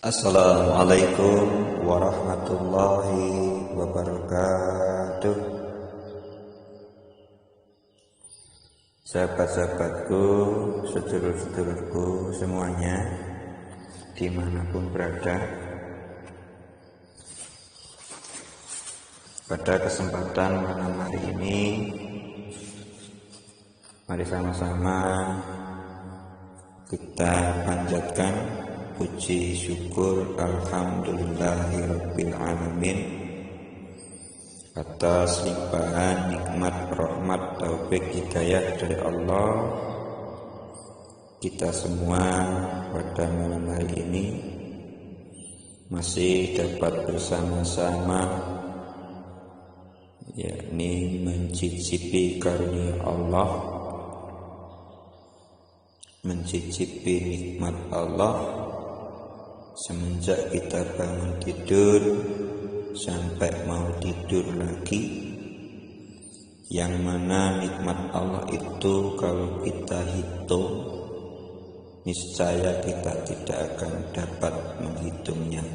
Assalamualaikum warahmatullahi wabarakatuh. Sahabat-sahabatku, sedulur-sedulurku semuanya, dimanapun berada, pada kesempatan malam hari ini, mari sama-sama kita panjatkan puji syukur alhamdulillahirabbil alamin atas limpahan nikmat, rahmat, taufik, hidayah dari Allah. Kita semua pada malam hari ini masih dapat bersama-sama, yakni mencicipi karunia Allah, mencicipi nikmat Allah semenjak kita bangun tidur sampai mau tidur lagi, yang mana nikmat Allah itu kalau kita hitung niscaya kita tidak akan dapat menghitungnya.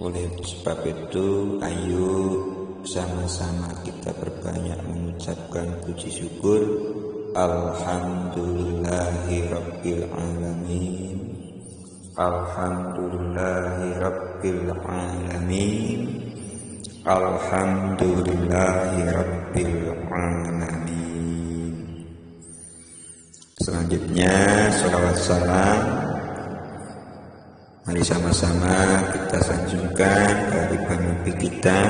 Oleh sebab itu, ayo sama-sama kita perbanyak mengucapkan puji syukur alhamdulillahirabbil alamin. Alhamdulillahirabbil alamin. Alhamdulillahirabbil alamin. Selanjutnya salawat salam mari sama-sama kita sanjungkan kepada Nabi kita,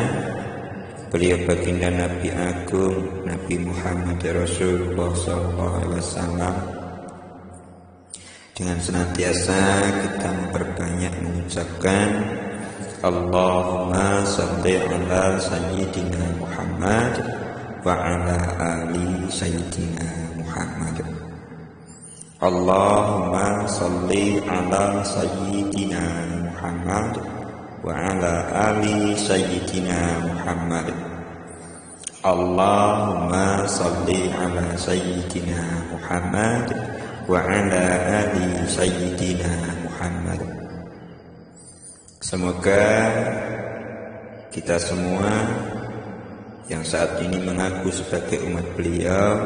beliau baginda Nabi Agung Nabi Muhammad Rasulullah SAW. Dengan senantiasa kita memperbanyak mengucapkan Allahumma shalli ala sayyidina Muhammad wa ala ali sayyidina Muhammad. Allahumma shalli ala sayyidina Muhammad wa ala ali sayyidina Muhammad. Allahumma shalli ala sayyidina Muhammad wa ala ali sayyidina Muhammad. Semoga kita semua yang saat ini mengaku sebagai umat beliau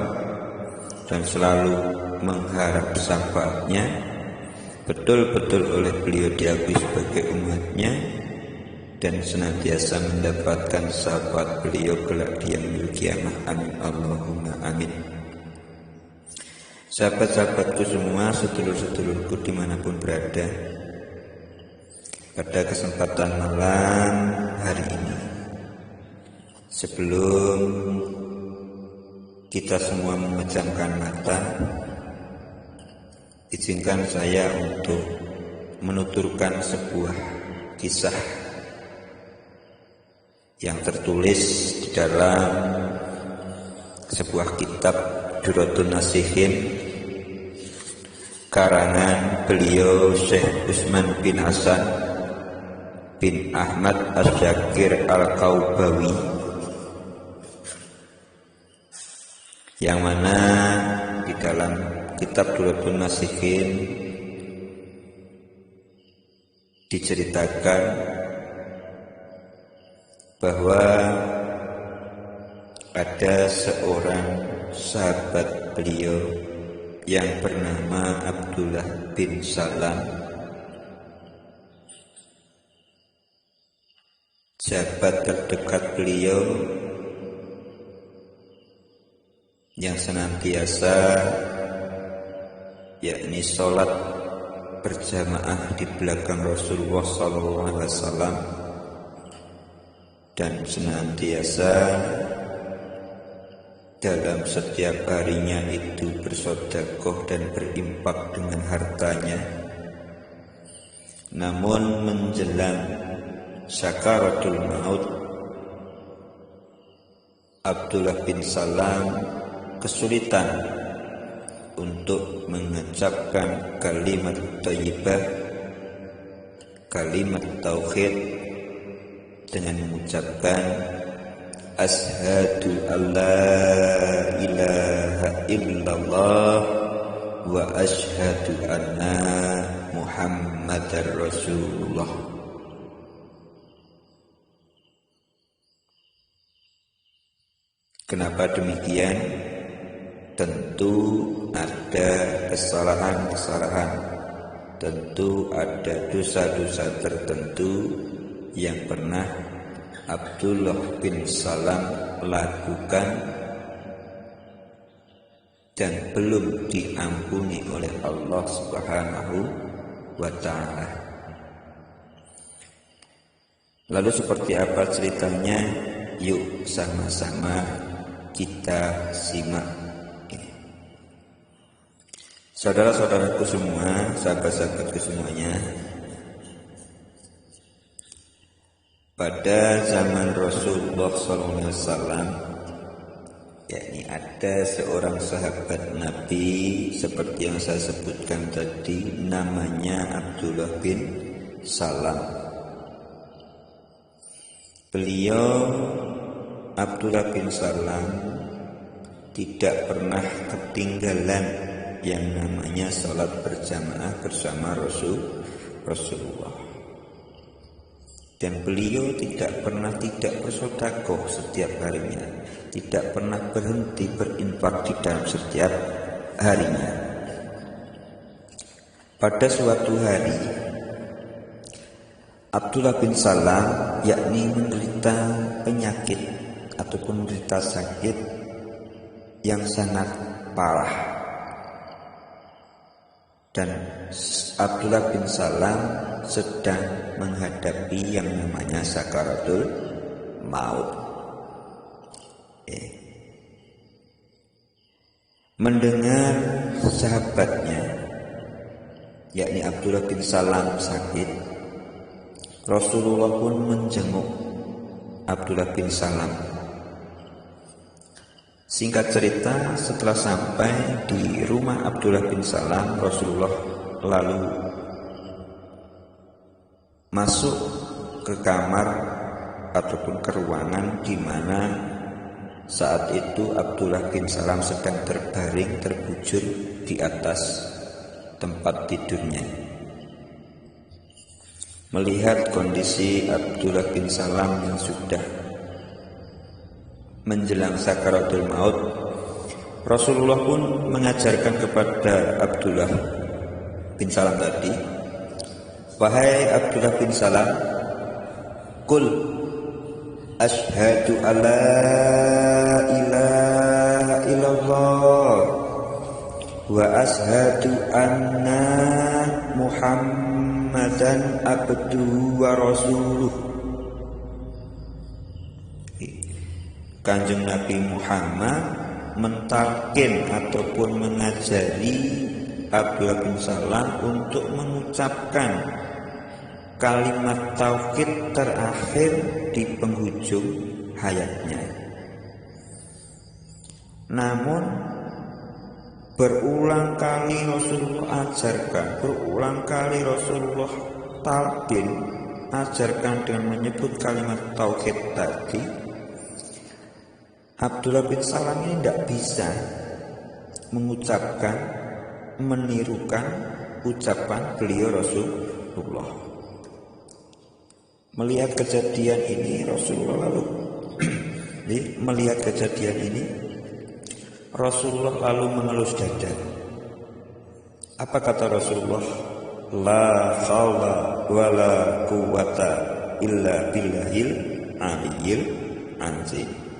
dan selalu mengharap syafaatnya, betul-betul oleh beliau diakui sebagai umatnya dan senantiasa mendapatkan syafaat beliau kelak di yaumil qiyamah. Amin Allahumma amin. Sahabat-sahabatku semua, sedulur-sedulurku dimanapun berada, pada kesempatan malam hari ini, sebelum kita semua memejamkan mata, izinkan saya untuk menuturkan sebuah kisah yang tertulis di dalam sebuah kitab Duratun Nasihin karangan beliau Syekh Utsman bin Hasan bin Ahmad Asy-Syakir Al-Kaubawi, yang mana di dalam kitab Duratun Nasihin diceritakan bahwa ada seorang sahabat beliau yang bernama Abdullah bin Salam, sahabat terdekat beliau yang senantiasa yakni sholat berjamaah di belakang Rasulullah SAW dan senantiasa dalam setiap harinya itu bersedekah dan berinfak dengan hartanya. Namun menjelang sakaratul maut, Abdullah bin Salam kesulitan untuk mengucapkan kalimat thayyibah, kalimat tauhid, dengan mengucapkan Ashhadu an la ilaha illallah wa asyhadu anna Muhammadar Rasulullah. Kenapa demikian? Tentu ada kesalahan-kesalahan, tentu ada dosa-dosa tertentu yang pernah Abdullah bin Salam lakukan dan belum diampuni oleh Allah Subhanahu wa ta'ala. Lalu seperti apa ceritanya? Yuk sama-sama kita simak. Saudara-saudaraku semua, sahabat-sahabatku semuanya, pada zaman Rasulullah SAW, yakni ada seorang sahabat Nabi seperti yang saya sebutkan tadi, namanya Abdullah bin Salam. Beliau Abdullah bin Salam tidak pernah ketinggalan yang namanya sholat berjamaah bersama Rasulullah. Dan beliau tidak pernah tidak bersedekah setiap harinya, tidak pernah berhenti berinfak di dalam setiap harinya. Pada suatu hari, Abdullah bin Salam yakni menderita penyakit ataupun menderita sakit yang sangat parah. Dan Abdullah bin Salam sedang menghadapi yang namanya sakaratul maut. Mendengar sahabatnya, yakni Abdullah bin Salam sakit, Rasulullah pun menjenguk Abdullah bin Salam. Singkat cerita, setelah sampai di rumah Abdullah bin Salam, Rasulullah lalu masuk ke kamar ataupun ke ruangan di mana saat itu Abdullah bin Salam sedang terbaring terbujur di atas tempat tidurnya. Melihat kondisi Abdullah bin Salam yang sudah menjelang sakaratul maut, Rasulullah pun mengajarkan kepada Abdullah bin Salam tadi, wahai Abdullah bin Salam, qul asyhadu alla ilaha illallah wa asyhadu anna Muhammadan abduhu wa rasuluh. Kanjeng Nabi Muhammad mentalkin ataupun mengajari Abdullah bin Salam untuk mengucapkan kalimat tauhid terakhir di penghujung hayatnya. Namun berulang kali Rasulullah ajarkan, berulang kali Rasulullah talqin, ajarkan dengan menyebut kalimat tauhid tadi. Abdullah bin Salam ini tidak bisa mengucapkan, menirukan ucapan beliau Rasulullah. Melihat kejadian ini, Rasulullah lalu melihat kejadian ini, Rasulullah lalu mengelus dada. Apa kata Rasulullah? La haula wala quwwata illa billahil aliyyil azim.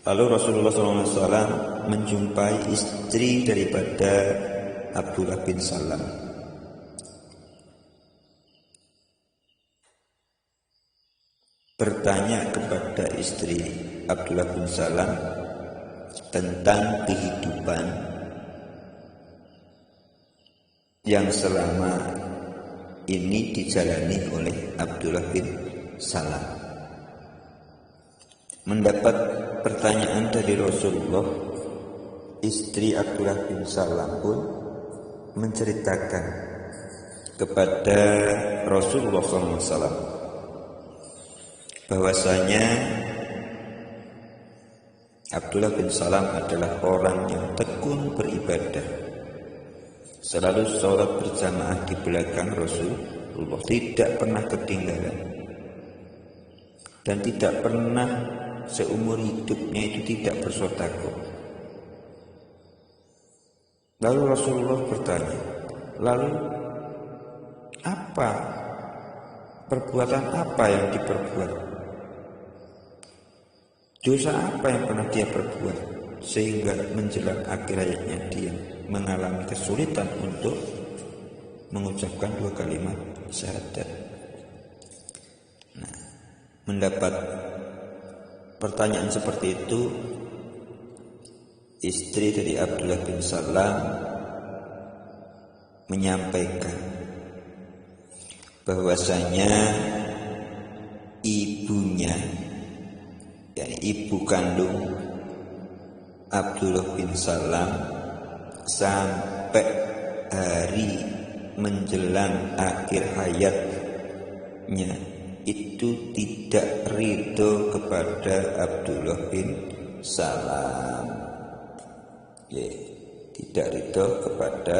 Lalu Rasulullah SAW menjumpai istri daripada Abdullah bin Salam. Bertanya kepada istri Abdullah bin Salam tentang kehidupan yang selama ini dijalani oleh Abdullah bin Salam. Mendapat pertanyaan dari Rasulullah, istri Abdullah bin Salam pun menceritakan kepada Rasulullah SAW bahwasanya Abdullah bin Salam adalah orang yang tekun beribadah, selalu sholat berjamaah di belakang Rasulullah, tidak pernah ketinggalan, dan tidak pernah seumur hidupnya itu tidak bersedekah. Lalu Rasulullah bertanya, lalu apa perbuatan apa yang diperbuat? Dosa apa yang pernah dia perbuat sehingga menjelang akhir hayatnya dia mengalami kesulitan untuk mengucapkan 2 kalimat syahadat? Nah, mendapat pertanyaan seperti itu, istri dari Abdullah bin Salam menyampaikan bahwasanya ibunya, yakni ibu kandung Abdullah bin Salam, sampai hari menjelang akhir hayatnya itu tidak ridho kepada Abdullah bin Salam. Ya, tidak ridho kepada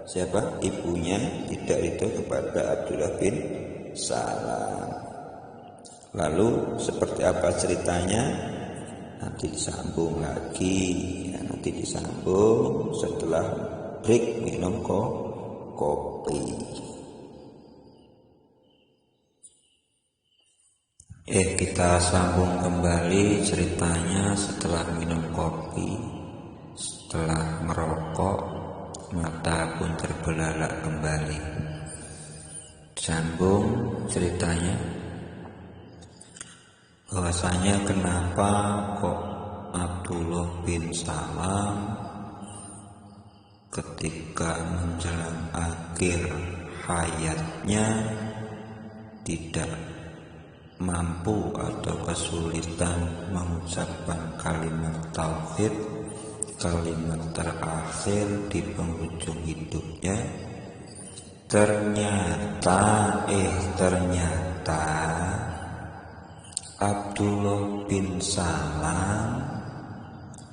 siapa? Ibunya tidak ridho kepada Abdullah bin Salam. Lalu seperti apa ceritanya? Nanti disambung lagi ya, nanti disambung setelah break minum kopi. Kita sambung kembali ceritanya setelah minum kopi. Setelah merokok, mata pun terbelalak kembali. Sambung ceritanya, bahwasanya kenapa kok Abdullah bin Salam ketika menjelang akhir hayatnya tidak mampu atau kesulitan mengucapkan kalimat tauhid, kalimat terakhir di penghujung hidupnya. Ternyata Abdullah bin Salam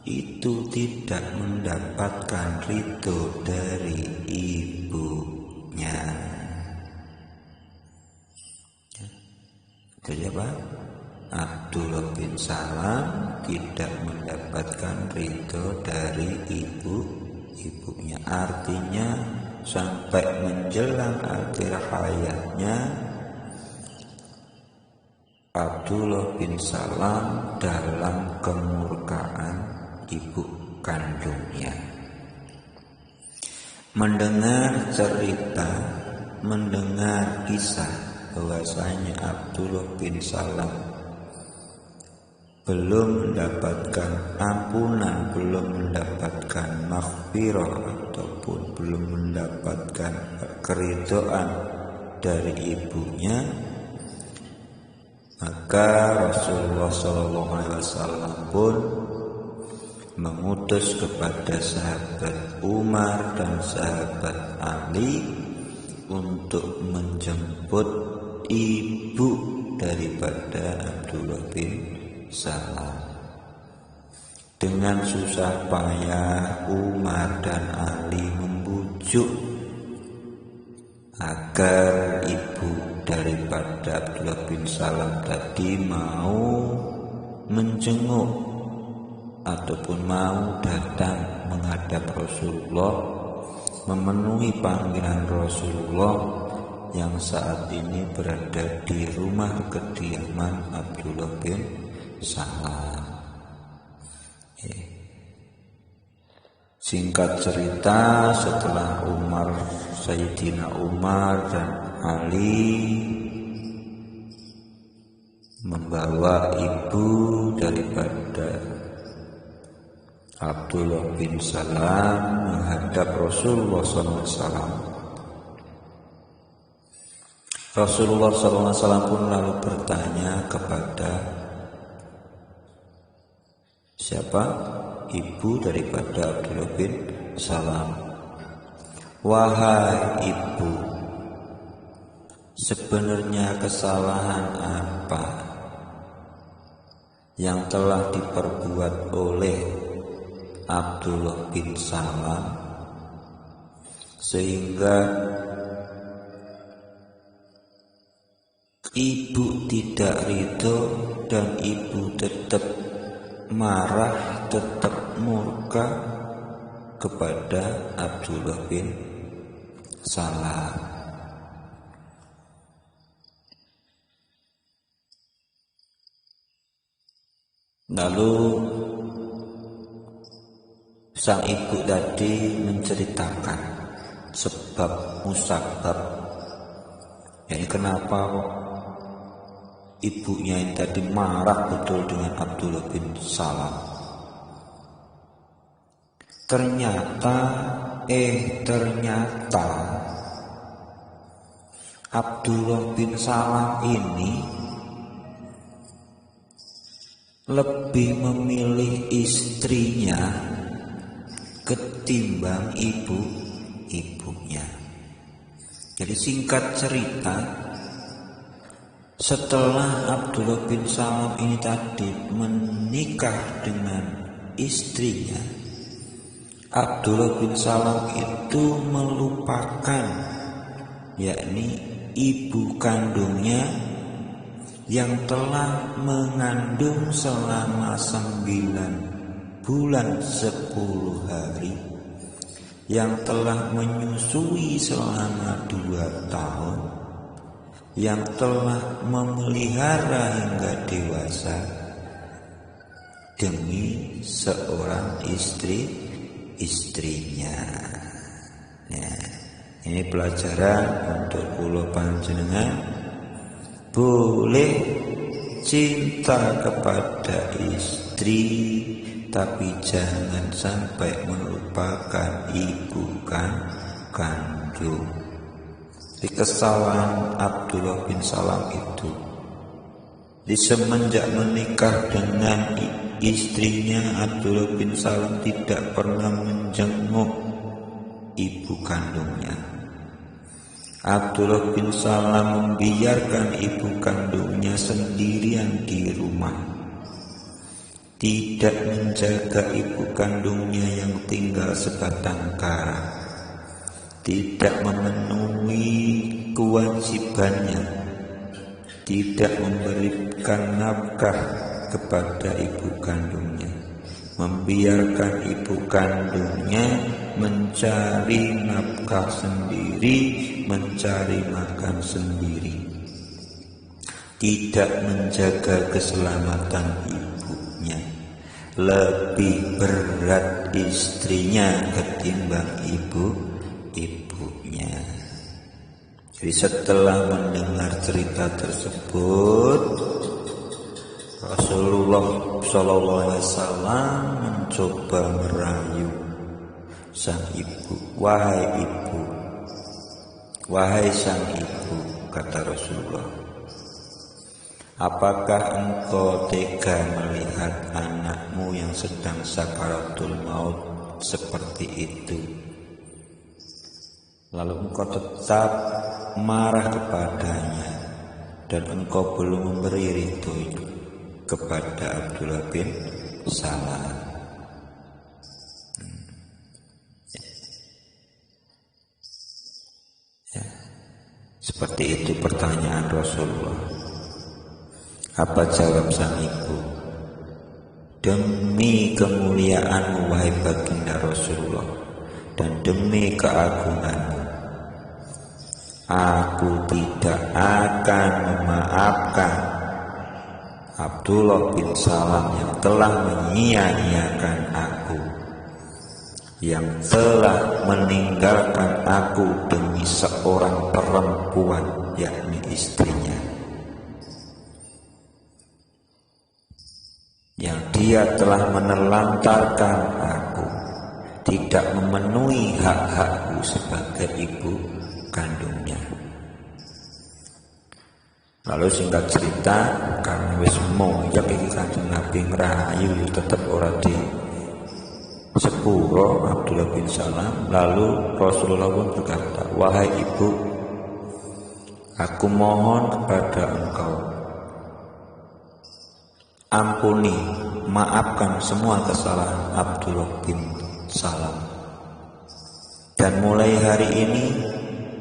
itu tidak mendapatkan ridho dari ibunya. Jadi apa? Abdullah bin Salam tidak mendapatkan ridho dari ibunya. Artinya sampai menjelang akhir hayatnya Abdullah bin Salam dalam kemurkaan ibu kandungnya. Mendengar cerita, mendengar kisah bahwasanya Abdullah bin Salam belum mendapatkan ampunan, belum mendapatkan maghfirah, ataupun belum mendapatkan keridhaan dari ibunya, maka Rasulullah SAW pun mengutus kepada sahabat Umar dan sahabat Ali untuk menjemput ibu daripada Abdullah bin Salam. Dengan susah payah Umar dan Ali membujuk agar ibu daripada Abdullah bin Salam tadi mau menjenguk ataupun mau datang menghadap Rasulullah, memenuhi panggilan Rasulullah yang saat ini berada di rumah kediaman Abdullah bin Salam. Singkat cerita, setelah Sayyidina Umar dan Ali membawa ibu daripada Abdullah bin Salam menghadap Rasulullah SAW, Rasulullah SAW pun lalu bertanya kepada siapa? Ibu daripada Abdullah bin Salam. Wahai ibu, sebenarnya kesalahan apa yang telah diperbuat oleh Abdullah bin Salam sehingga ibu tidak ridho dan ibu tetap marah, tetap murka kepada Abdullah bin Salam. Lalu sang ibu tadi menceritakan sebab musabab, yakni kenapa ibunya yang tadi marah betul dengan Abdullah bin Salam. Ternyata Abdullah bin Salam ini lebih memilih istrinya ketimbang ibunya. Jadi singkat cerita, setelah Abdullah bin Salam ini tadi menikah dengan istrinya, Abdullah bin Salam itu melupakan, yakni ibu kandungnya yang telah mengandung selama 9 bulan 10 hari, yang telah menyusui selama 2 tahun, yang telah memelihara hingga dewasa demi seorang istrinya. Ya, ini pelajaran untuk kula panjenengan, boleh cinta kepada istri tapi jangan sampai melupakan ibu kandung. Di kesalahan Abdullah bin Salam itu, di semenjak menikah dengan istrinya, Abdullah bin Salam tidak pernah menjenguk ibu kandungnya. Abdullah bin Salam membiarkan ibu kandungnya sendirian di rumah, tidak menjaga ibu kandungnya yang tinggal sebatang kara, tidak memenuhi kewajibannya, tidak memberikan nafkah kepada ibu kandungnya, membiarkan ibu kandungnya mencari nafkah sendiri, mencari makan sendiri, tidak menjaga keselamatan ibunya. Lebih berat istrinya ketimbang ibunya. Jadi setelah mendengar cerita tersebut, Rasulullah SAW mencoba merayu sang ibu. Wahai sang ibu, kata Rasulullah, apakah engkau tega melihat anakmu yang sedang sakaratul maut seperti itu, lalu engkau tetap marah kepadanya dan engkau belum memberi ridho kepada Abdullah bin Salam? Ya. Seperti itu pertanyaan Rasulullah. Apa jawab sang ibu? Demi kemuliaanmu wahai baginda Rasulullah, dan demi keagunganmu, aku tidak akan memaafkan Abdullah bin Salam yang telah menyia-nyiakan aku, yang telah meninggalkan aku demi seorang perempuan, yakni istrinya, yang dia telah menelantarkan aku, tidak memenuhi hak-hakku sebagai ibu kandungnya. Lalu singkat cerita, karena wis monjak iki Kanjeng Nabi ngerayu tetep ora di sepuro Abdullah bin Salam. Lalu Rasulullah pun berkata, wahai ibu, aku mohon kepada engkau, ampuni, maafkan semua kesalahan Abdullah bin Salam, Dan mulai hari ini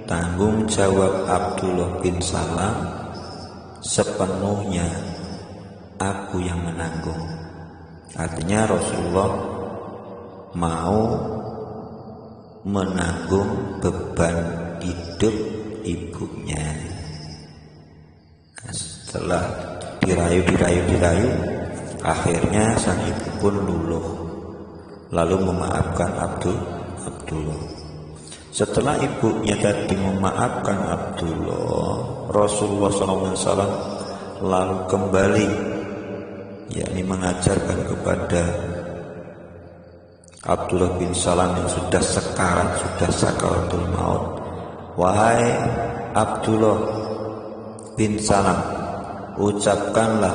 tanggung jawab Abdullah bin Salam sepenuhnya aku yang menanggung. Artinya Rasulullah mau menanggung beban hidup ibunya. Setelah dirayu, akhirnya sang ibu pun luluh, lalu memaafkan Abdullah. Setelah ibunya tadi memaafkan Abdullah, Rasulullah SAW lalu kembali, yakni mengajarkan kepada Abdullah bin Salam yang sudah sekarat, sudah sakaratul maut, wahai Abdullah bin Salam, ucapkanlah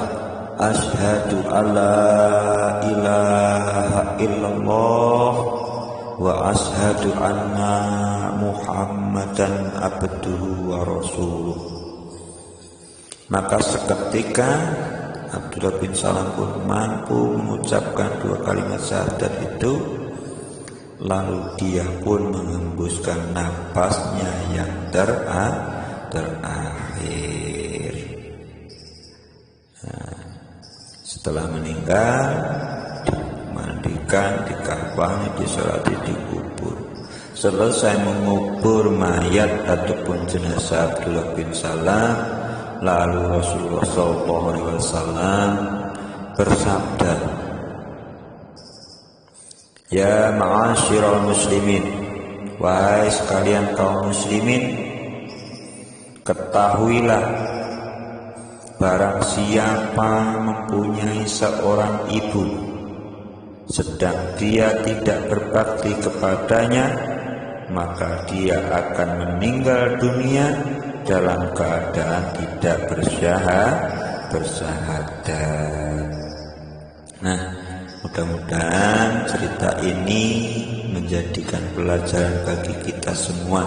asyhadu alla ilaha illallah wa asyhadu anna Muhammadan abduhu wa rasuluh. Maka seketika Abdullah bin Salam pun mampu mengucapkan dua kalimat syahadat itu, lalu dia pun mengembuskan napasnya yang terakhir. Nah, setelah meninggal, dimandikan, dikafani, disolati, dikubur. Selesai mengubur mayat ataupun jenazah Abdullah bin Salam, lalu Rasulullah SAW bersabda, ya ma'asyiral muslimin, wahai sekalian kaum muslimin, ketahuilah barang siapa mempunyai seorang ibu sedang dia tidak berbakti kepadanya, maka dia akan meninggal dunia dalam keadaan tidak bersyahadat. Nah, mudah-mudahan cerita ini menjadikan pelajaran bagi kita semua.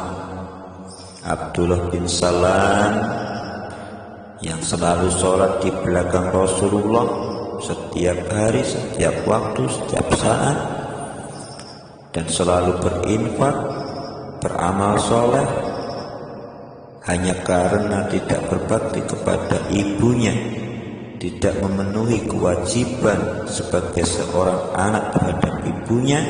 Abdullah bin Salam yang selalu sholat di belakang Rasulullah setiap hari, setiap waktu, setiap saat, dan selalu berinfak, beramal soleh, hanya karena tidak berbakti kepada ibunya, tidak memenuhi kewajiban sebagai seorang anak terhadap ibunya,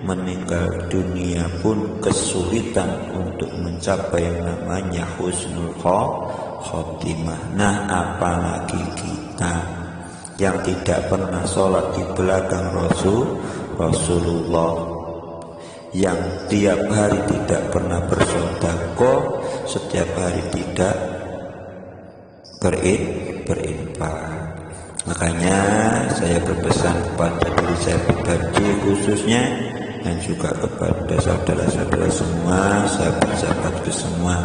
meninggal dunia pun kesulitan untuk mencapai yang namanya husnul khotimah. Nah, apalagi kita yang tidak pernah sholat di belakang Rasulullah, yang tiap hari tidak pernah bersedekah, setiap hari tidak berinfak. Makanya saya berpesan kepada diri saya pribadi khususnya, dan juga kepada saudara-saudara semua, sahabat-sahabatku semua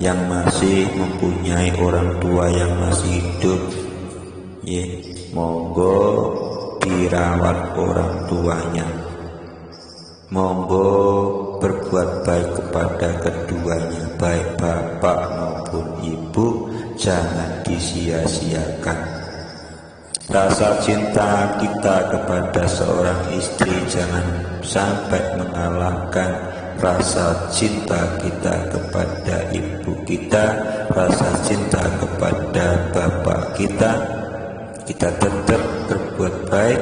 yang masih mempunyai orang tua yang masih hidup, monggo dirawat orang tuanya, monggo berbuat baik kepada keduanya, baik bapak maupun ibu, jangan disia-siakan. Rasa cinta kita kepada seorang istri jangan sampai mengalahkan rasa cinta kita kepada ibu kita, rasa cinta kepada bapak kita. Kita tetap berbuat baik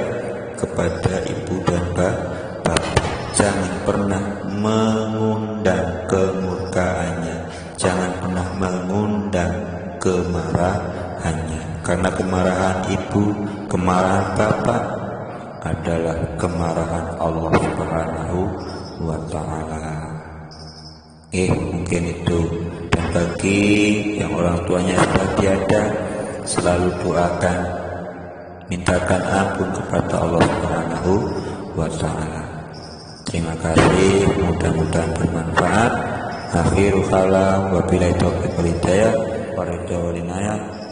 kepada ibu dan bapak. Jangan pernah mengundang kemurkaannya, jangan pernah mengundang kemarahannya, karena kemarahan ibu, kemarahan bapak adalah kemarahan Allah Subhanahu wa ta'ala. Mungkin itu. Dan bagi yang orang tuanya sudah tiada, selalu doakan, mintakan ampun kepada Allah Subhanahu wa ta'ala. Terima kasih, mudah-mudahan bermanfaat. Akhirul kalam, wabillahi taufiq wal hidayah,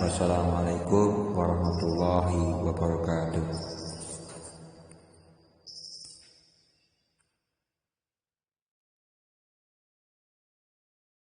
wassalamualaikum warahmatullahi wabarakatuh.